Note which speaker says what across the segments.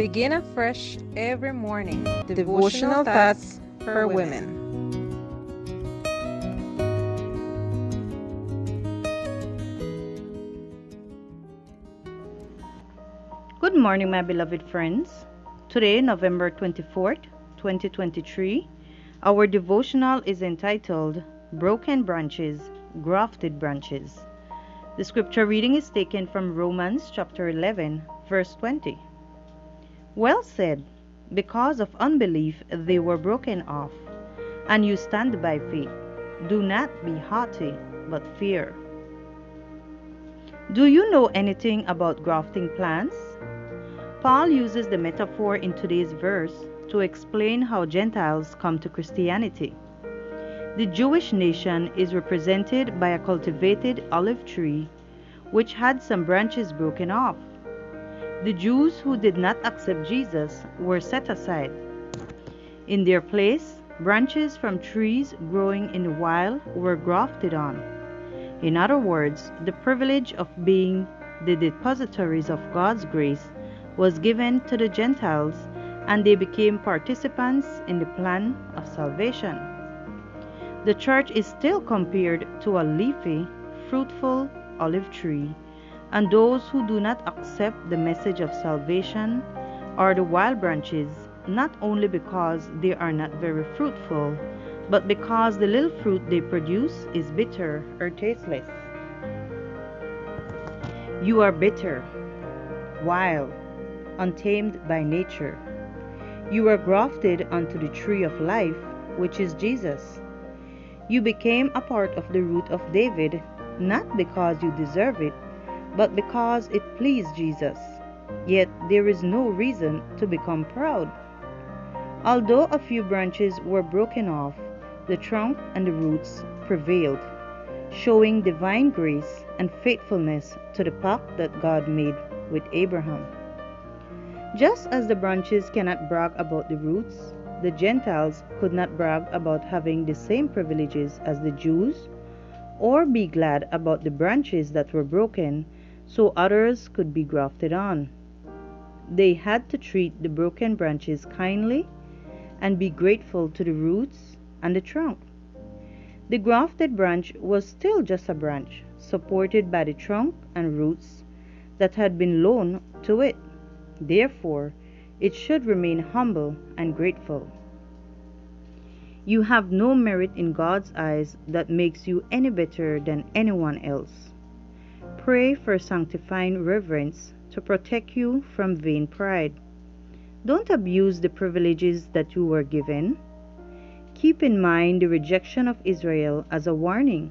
Speaker 1: Begin afresh every morning. Devotional thoughts for women.
Speaker 2: Good morning, my beloved friends. Today, November 24th, 2023, our devotional is entitled Broken Branches, Grafted Branches. The scripture reading is taken from Romans chapter 11, verse 20. Well said, because of unbelief they were broken off, and you stand by faith. Do not be haughty, but fear. Do you know anything about grafting plants? Paul uses the metaphor in today's verse to explain how Gentiles come to Christianity. The Jewish nation is represented by a cultivated olive tree which had some branches broken off. The Jews who did not accept Jesus were set aside. In their place, branches from trees growing in the wild were grafted on. In other words, the privilege of being the depositories of God's grace was given to the Gentiles, and they became participants in the plan of salvation. The church is still compared to a leafy, fruitful olive tree, and those who do not accept the message of salvation are the wild branches, not only because they are not very fruitful, but because the little fruit they produce is bitter or tasteless. You are bitter, wild, untamed by nature. You were grafted onto the tree of life, which is Jesus. You became a part of the root of David, not because you deserve it, but because it pleased Jesus. Yet there is no reason to become proud. Although a few branches were broken off, the trunk and the roots prevailed, showing divine grace and faithfulness to the pact that God made with Abraham. Just as the branches cannot brag about the roots, the Gentiles could not brag about having the same privileges as the Jews, or be glad about the branches that were broken so others could be grafted on. They had to treat the broken branches kindly and be grateful to the roots and the trunk. The grafted branch was still just a branch, supported by the trunk and roots that had been loaned to it. Therefore, it should remain humble and grateful. You have no merit in God's eyes that makes you any better than anyone else. Pray for sanctifying reverence to protect you from vain pride. Don't abuse the privileges that you were given. Keep in mind the rejection of Israel as a warning.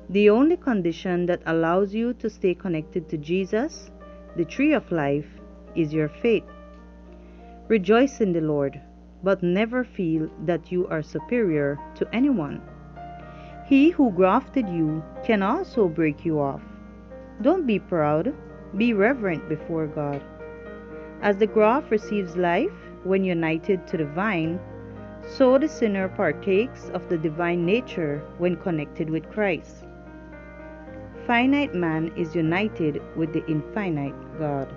Speaker 2: The only condition that allows you to stay connected to Jesus, the tree of life, is your faith. Rejoice in the Lord, but never feel that you are superior to anyone. He who grafted you can also break you off. Don't be proud, be reverent before God. As the graft receives life when united to the vine, so the sinner partakes of the divine nature when connected with Christ. Finite man is united with the infinite God.